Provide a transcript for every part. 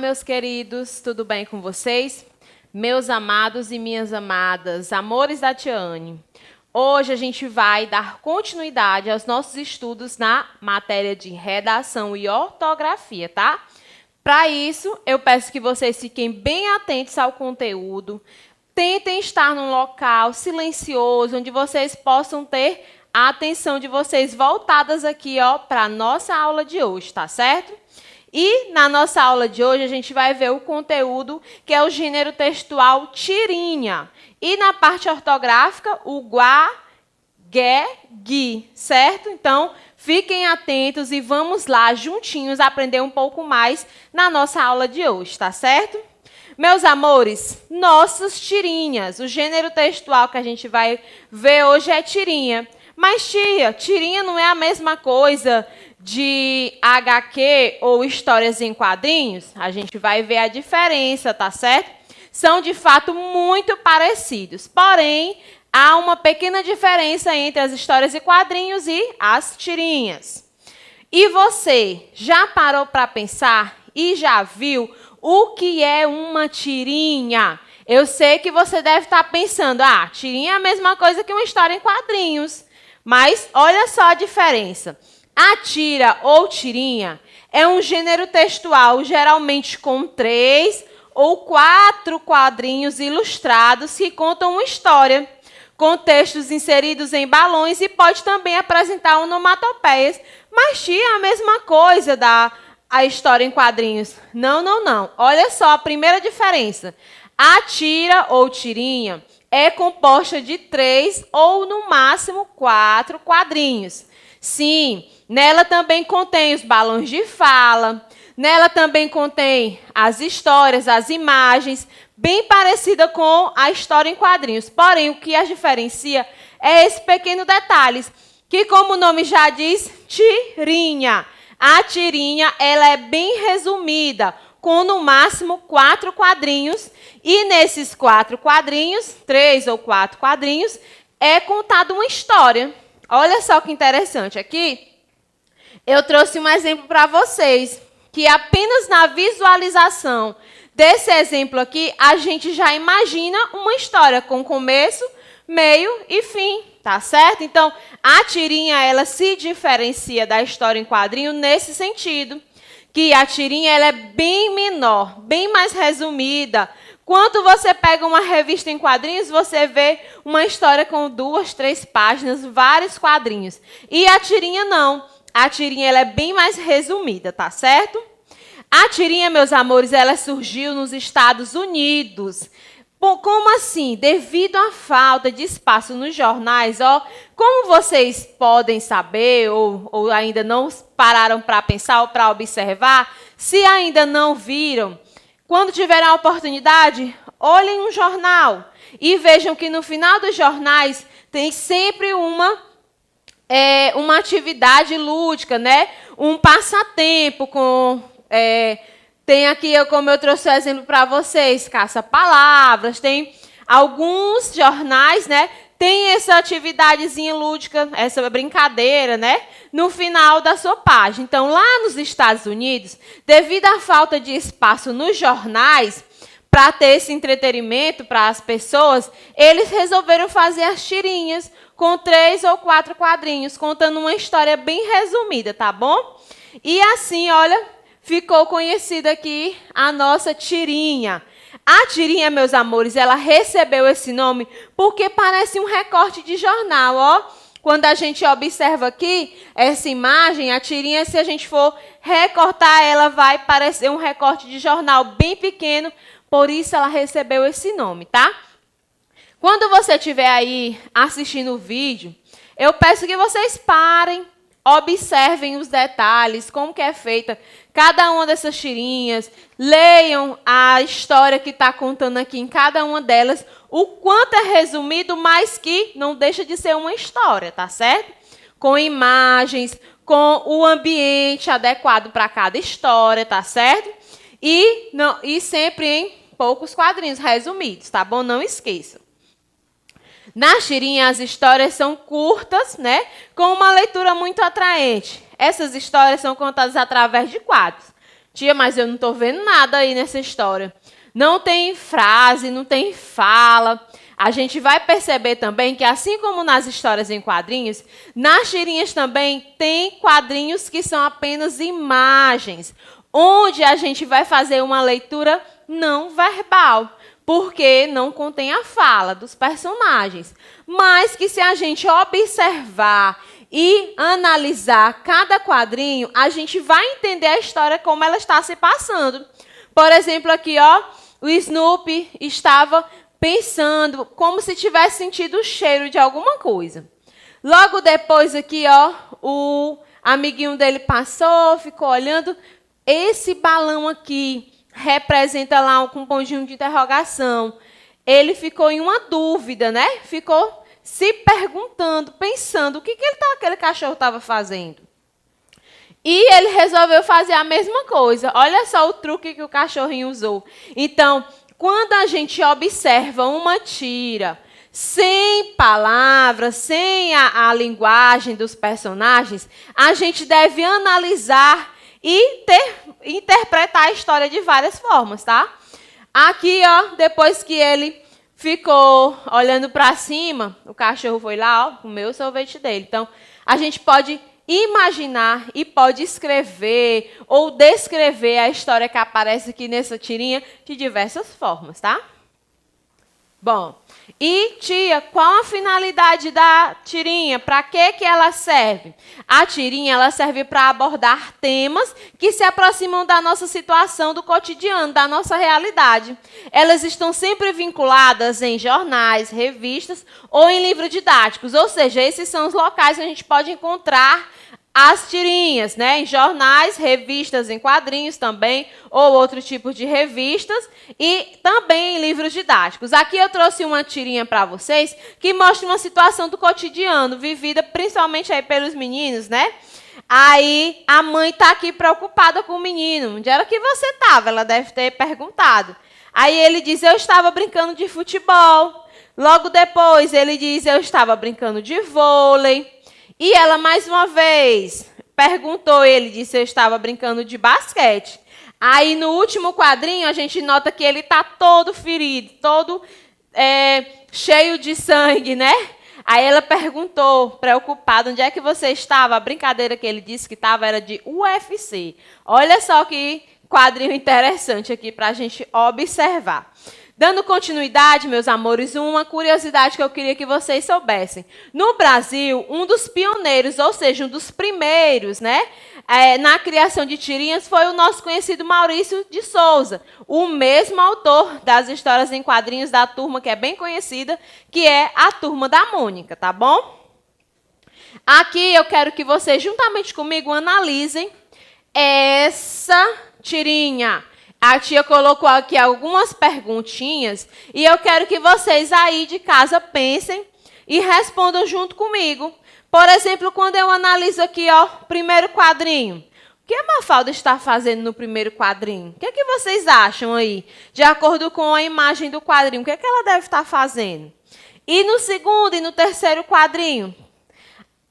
meus queridos, tudo bem com vocês? Meus amados e minhas amadas, amores da Tiane. Hoje a gente vai dar continuidade aos nossos estudos na matéria de redação e ortografia, tá? Para isso, eu peço que vocês fiquem bem atentos ao conteúdo, tentem estar num local silencioso, onde vocês possam ter a atenção de vocês voltadas aqui, ó, para a nossa aula de hoje, tá certo? E na nossa aula de hoje a gente vai ver o conteúdo que é o gênero textual tirinha. E na parte ortográfica, o guá, gué, gui, certo? Então, fiquem atentos e vamos lá, juntinhos, aprender um pouco mais na nossa aula de hoje, tá certo? Meus amores, nossas tirinhas. O gênero textual que a gente vai ver hoje é tirinha. Mas, tia, tirinha não é a mesma coisa de HQ ou histórias em quadrinhos? A gente vai ver a diferença, tá certo? São, de fato, muito parecidos. Porém, há uma pequena diferença entre as histórias em quadrinhos e as tirinhas. E você já parou para pensar e já viu o que é uma tirinha? Eu sei que você deve estar pensando, tirinha é a mesma coisa que uma história em quadrinhos. Mas olha só a diferença. A tira ou tirinha é um gênero textual geralmente com 3 ou 4 quadrinhos ilustrados que contam uma história, com textos inseridos em balões e pode também apresentar onomatopeias. Mas, tia, é a mesma coisa da história em quadrinhos. Não. Olha só a primeira diferença. A tira ou tirinha é composta de 3 ou, no máximo, 4 quadrinhos. Sim, nela também contém os balões de fala, nela também contém as histórias, as imagens, bem parecida com a história em quadrinhos. Porém, o que as diferencia é esse pequeno detalhe, que, como o nome já diz, tirinha. A tirinha ela é bem resumida, com no máximo 4 quadrinhos, e nesses 4 quadrinhos, 3 ou 4 quadrinhos, é contada uma história. Olha só que interessante, aqui eu trouxe um exemplo para vocês, que apenas na visualização desse exemplo aqui, a gente já imagina uma história com começo, meio e fim, tá certo? Então, a tirinha ela se diferencia da história em quadrinho nesse sentido, que a tirinha ela é bem menor, bem mais resumida. Quando você pega uma revista em quadrinhos, você vê uma história com 2, 3 páginas, vários quadrinhos. E a tirinha não. A tirinha ela é bem mais resumida, tá certo? A tirinha, meus amores, ela surgiu nos Estados Unidos. Bom, como assim? Devido à falta de espaço nos jornais, como vocês podem saber, ou ainda não pararam para pensar ou para observar, se ainda não viram, quando tiverem a oportunidade, olhem um jornal e vejam que no final dos jornais tem sempre uma atividade lúdica, né? Um passatempo tem aqui, como eu trouxe o exemplo para vocês, caça-palavras, tem alguns jornais, né? Tem essa atividadezinha lúdica, essa brincadeira, né? No final da sua página. Então, lá nos Estados Unidos, devido à falta de espaço nos jornais, para ter esse entretenimento para as pessoas, eles resolveram fazer as tirinhas com 3 ou 4 quadrinhos, contando uma história bem resumida, tá bom? E assim, olha, ficou conhecida aqui a nossa tirinha. A tirinha, meus amores, ela recebeu esse nome porque parece um recorte de jornal, Quando a gente observa aqui essa imagem, a tirinha, se a gente for recortar, ela vai parecer um recorte de jornal bem pequeno, por isso ela recebeu esse nome, tá? Quando você estiver aí assistindo o vídeo, eu peço que vocês parem, observem os detalhes, como que é feita cada uma dessas tirinhas, leiam a história que está contando aqui em cada uma delas, o quanto é resumido, mas que não deixa de ser uma história, tá certo? Com imagens, com o ambiente adequado para cada história, tá certo? E sempre em poucos quadrinhos resumidos, tá bom? Não esqueçam. Na tirinha, as histórias são curtas, né? Com uma leitura muito atraente. Essas histórias são contadas através de quadros. Tia, mas eu não estou vendo nada aí nessa história. Não tem frase, não tem fala. A gente vai perceber também que, assim como nas histórias em quadrinhos, nas tirinhas também tem quadrinhos que são apenas imagens, onde a gente vai fazer uma leitura não verbal, porque não contém a fala dos personagens. Mas que, se a gente observar e analisar cada quadrinho, a gente vai entender a história como ela está se passando. Por exemplo, aqui, ó, o Snoopy estava pensando como se tivesse sentido o cheiro de alguma coisa. Logo depois aqui, ó, o amiguinho dele passou, ficou olhando. Esse balão aqui representa lá com um pontinho de interrogação. Ele ficou em uma dúvida, né? Ficou se perguntando, pensando o que aquele cachorro estava fazendo. E ele resolveu fazer a mesma coisa. Olha só o truque que o cachorrinho usou. Então, quando a gente observa uma tira sem palavras, sem a linguagem dos personagens, a gente deve analisar e interpretar a história de várias formas, tá? Aqui, ó, depois que ele ficou olhando para cima, o cachorro foi lá, ó, comeu o sorvete dele. Então, a gente pode imaginar e pode escrever ou descrever a história que aparece aqui nessa tirinha de diversas formas, tá? Bom, e tia, qual a finalidade da tirinha? Para que ela serve? A tirinha ela serve para abordar temas que se aproximam da nossa situação, do cotidiano, da nossa realidade. Elas estão sempre vinculadas em jornais, revistas ou em livros didáticos, ou seja, esses são os locais que a gente pode encontrar as tirinhas, né? Em jornais, revistas em quadrinhos também, ou outro tipo de revistas, e também em livros didáticos. Aqui eu trouxe uma tirinha para vocês que mostra uma situação do cotidiano, vivida principalmente aí pelos meninos, né? Aí a mãe está aqui preocupada com o menino. Onde era que você estava? Ela deve ter perguntado. Aí ele diz, eu estava brincando de futebol. Logo depois ele diz, eu estava brincando de vôlei. E ela, mais uma vez, perguntou, ele disse, eu estava brincando de basquete. Aí, no último quadrinho, a gente nota que ele está todo ferido, todo cheio de sangue, né? Aí ela perguntou, preocupada, onde é que você estava? A brincadeira que ele disse que estava era de UFC. Olha só que quadrinho interessante aqui para a gente observar. Dando continuidade, meus amores, uma curiosidade que eu queria que vocês soubessem. No Brasil, um dos pioneiros, ou seja, um dos primeiros, né, na criação de tirinhas foi o nosso conhecido Maurício de Souza, o mesmo autor das histórias em quadrinhos da turma que é bem conhecida, que é a Turma da Mônica, tá bom? Aqui eu quero que vocês, juntamente comigo, analisem essa tirinha. A tia colocou aqui algumas perguntinhas e eu quero que vocês aí de casa pensem e respondam junto comigo. Por exemplo, quando eu analiso aqui, ó, primeiro quadrinho. O que a Mafalda está fazendo no primeiro quadrinho? O que é que vocês acham aí? De acordo com a imagem do quadrinho, o que é que ela deve estar fazendo? E no segundo e no terceiro quadrinho?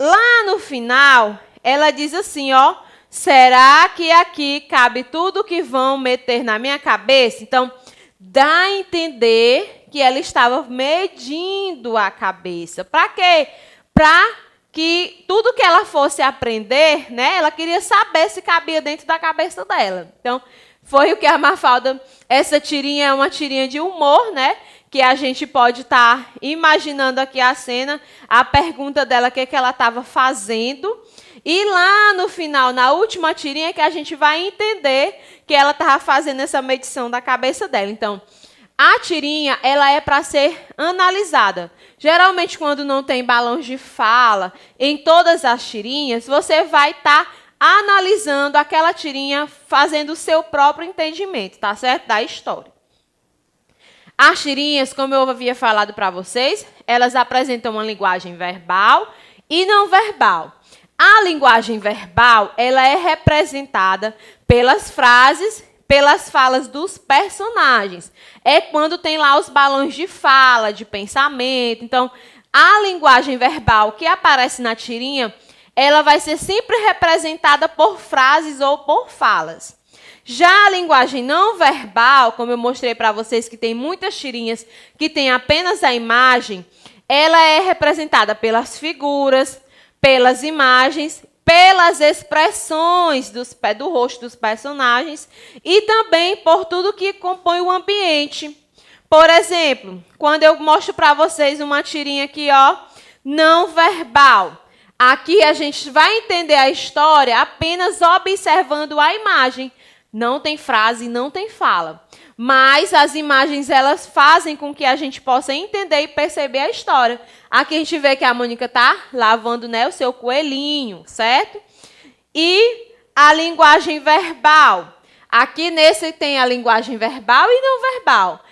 Lá no final, ela diz assim, ó, será que aqui cabe tudo que vão meter na minha cabeça? Então, dá a entender que ela estava medindo a cabeça. Para quê? Para que tudo que ela fosse aprender, né, ela queria saber se cabia dentro da cabeça dela. Então, foi o que a Mafalda... Essa tirinha é uma tirinha de humor, né? Que a gente pode estar imaginando aqui a cena, a pergunta dela, o que ela estava fazendo. E lá no final, na última tirinha, que a gente vai entender que ela estava fazendo essa medição da cabeça dela. Então, a tirinha ela é para ser analisada. Geralmente, quando não tem balões de fala, em todas as tirinhas, você vai estar analisando aquela tirinha, fazendo o seu próprio entendimento, tá certo? Da história. As tirinhas, como eu havia falado para vocês, elas apresentam uma linguagem verbal e não verbal. A linguagem verbal, ela é representada pelas frases, pelas falas dos personagens. É quando tem lá os balões de fala, de pensamento. Então, a linguagem verbal que aparece na tirinha, ela vai ser sempre representada por frases ou por falas. Já a linguagem não verbal, como eu mostrei para vocês, que tem muitas tirinhas que tem apenas a imagem, ela é representada pelas figuras, pelas imagens, pelas expressões do rosto dos personagens e também por tudo que compõe o ambiente. Por exemplo, quando eu mostro para vocês uma tirinha aqui, ó, não verbal. Aqui a gente vai entender a história apenas observando a imagem. Não tem frase, não tem fala. Mas as imagens, elas fazem com que a gente possa entender e perceber a história. Aqui a gente vê que a Mônica está lavando, né, o seu coelhinho, certo? E a linguagem verbal. Aqui nesse tem a linguagem verbal e não verbal.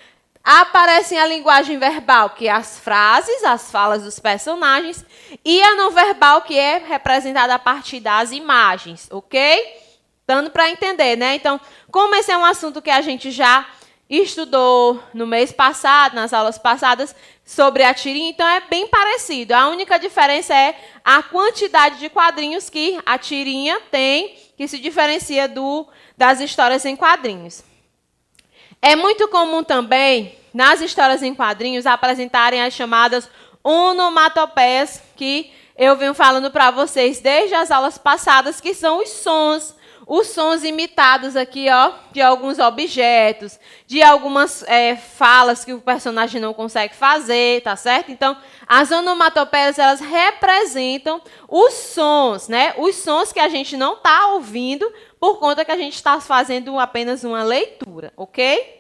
Aparecem a linguagem verbal, que é as frases, as falas dos personagens, e a não verbal, que é representada a partir das imagens, ok? Dando para entender, né? Então, como esse é um assunto que a gente já estudou no mês passado, nas aulas passadas, sobre a tirinha, então é bem parecido. A única diferença é a quantidade de quadrinhos que a tirinha tem, que se diferencia das histórias em quadrinhos. É muito comum também, nas histórias em quadrinhos, apresentarem as chamadas onomatopeias, que eu venho falando para vocês desde as aulas passadas, que são os sons imitados aqui, ó, de alguns objetos, de algumas falas que o personagem não consegue fazer, tá certo? Então, as onomatopeias, elas representam os sons, né? Os sons que a gente não está ouvindo, por conta que a gente está fazendo apenas uma leitura, ok?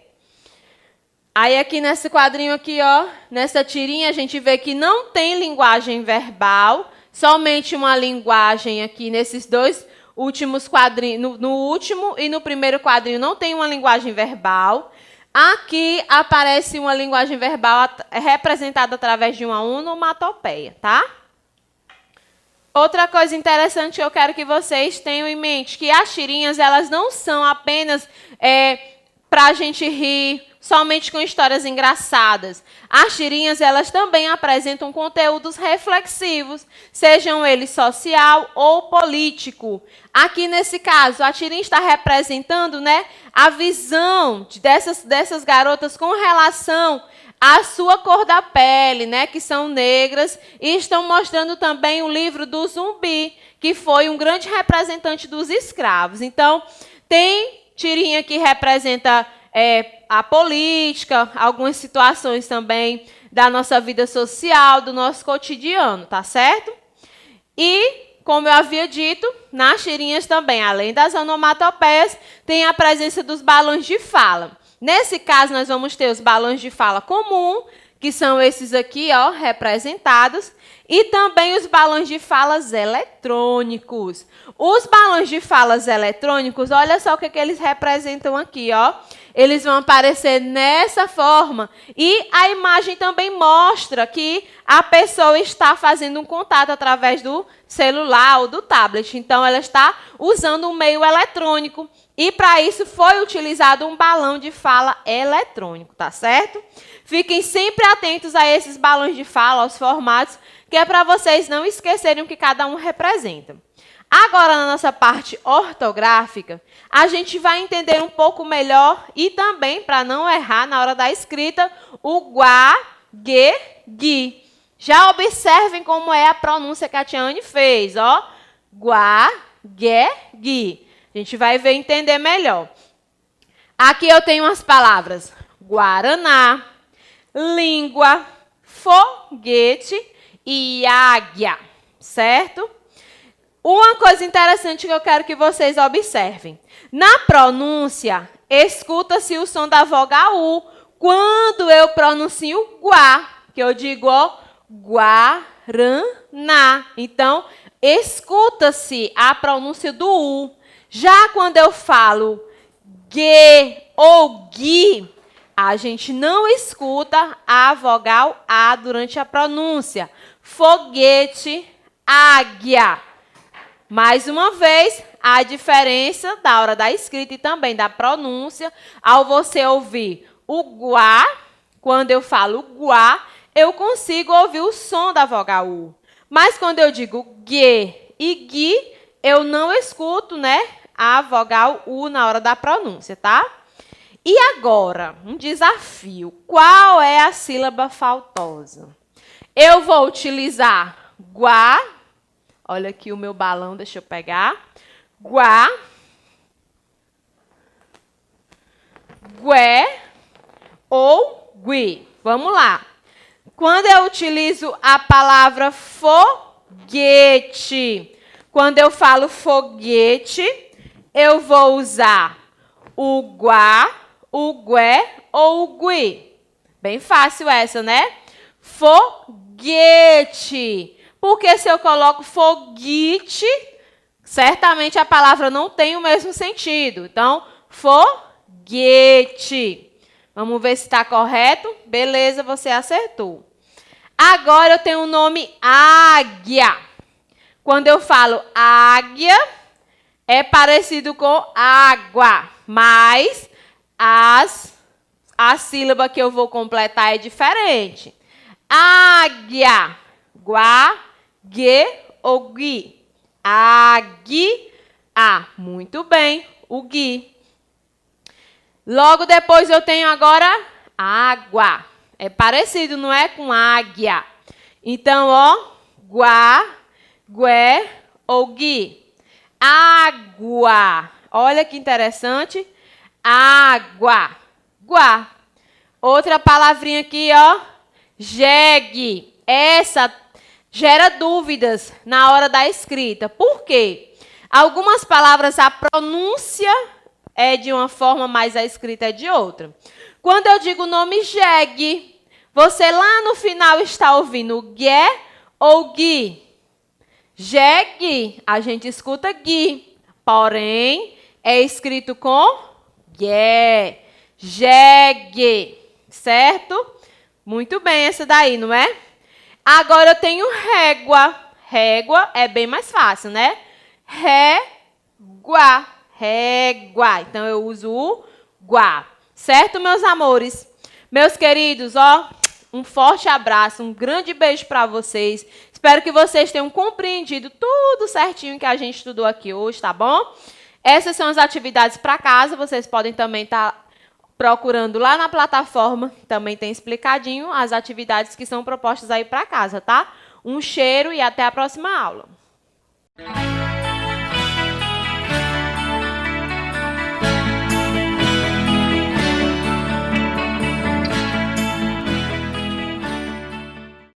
Aí aqui nesse quadrinho aqui, ó, nessa tirinha, a gente vê que não tem linguagem verbal, somente uma linguagem aqui nesses dois últimos quadrinhos, no último e no primeiro quadrinho não tem uma linguagem verbal. Aqui aparece uma linguagem verbal representada através de uma onomatopeia, tá? Outra coisa interessante que eu quero que vocês tenham em mente, que as tirinhas, elas não são apenas para a gente rir, somente com histórias engraçadas. As tirinhas, elas também apresentam conteúdos reflexivos, sejam eles social ou político. Aqui, nesse caso, a tirinha está representando, né, a visão dessas garotas com relação à sua cor da pele, né, que são negras, e estão mostrando também o livro do Zumbi, que foi um grande representante dos escravos. Então, tem tirinha que representa a política, algumas situações também da nossa vida social, do nosso cotidiano, tá certo? E, como eu havia dito, nas tirinhas também, além das onomatopeias, tem a presença dos balões de fala. Nesse caso, nós vamos ter os balões de fala comum, que são esses aqui, ó, representados, e também os balões de falas eletrônicos. Os balões de falas eletrônicos, olha só o que eles representam aqui, ó. Eles vão aparecer nessa forma e a imagem também mostra que a pessoa está fazendo um contato através do celular ou do tablet. Então, ela está usando um meio eletrônico e, para isso, foi utilizado um balão de fala eletrônico, tá certo? Fiquem sempre atentos a esses balões de fala, aos formatos, que é para vocês não esquecerem o que cada um representa. Agora, na nossa parte ortográfica, a gente vai entender um pouco melhor e também, para não errar na hora da escrita, o guá, gue, gui. Já observem como é a pronúncia que a Tiane fez, ó. Guá, gue, gui. A gente vai ver entender melhor. Aqui eu tenho as palavras guaraná, língua, foguete e águia, certo? Uma coisa interessante que eu quero que vocês observem. Na pronúncia, escuta-se o som da vogal U. Quando eu pronuncio guá, que eu digo, ó, guaraná. Então, escuta-se a pronúncia do U. Já quando eu falo gue ou gui, a gente não escuta a vogal A durante a pronúncia. Foguete, águia. Mais uma vez, a diferença da hora da escrita e também da pronúncia, ao você ouvir o guá, quando eu falo guá, eu consigo ouvir o som da vogal U. Mas quando eu digo gue e gui, eu não escuto, né, a vogal U na hora da pronúncia, tá? E agora, um desafio. Qual é a sílaba faltosa? Eu vou utilizar guá. Olha aqui o meu balão, deixa eu pegar. Guá. Gué ou gui. Vamos lá. Quando eu utilizo a palavra foguete, quando eu falo foguete, eu vou usar o guá, o gué ou o gui. Bem fácil essa, né? Foguete. Porque se eu coloco foguete, certamente a palavra não tem o mesmo sentido. Então, foguete. Vamos ver se está correto. Beleza, você acertou. Agora eu tenho o nome águia. Quando eu falo águia, é parecido com água, mas a sílaba que eu vou completar é diferente. Águia. Guá, guê ou gui. Águia. Muito bem, o gui. Logo depois eu tenho agora água. É parecido, não é? Com águia. Então, ó, guá, gué ou gui. Água. Olha que interessante. Água. Guá. Outra palavrinha aqui, ó. Jegue. Essa gera dúvidas na hora da escrita. Por quê? Algumas palavras, a pronúncia é de uma forma, mas a escrita é de outra. Quando eu digo o nome jegue, você lá no final está ouvindo gué ou gui? Jegue, a gente escuta gui, porém é escrito com gué. Jegue, certo? Muito bem essa daí, não é? Agora eu tenho régua. Régua é bem mais fácil, né? Régua. Régua. Então, eu uso o guá. Certo, meus amores? Meus queridos, ó, um forte abraço, um grande beijo para vocês. Espero que vocês tenham compreendido tudo certinho que a gente estudou aqui hoje, tá bom? Essas são as atividades para casa. Vocês podem também estar procurando lá na plataforma. Também tem explicadinho as atividades que são propostas aí para casa, tá? Um cheiro e até a próxima aula.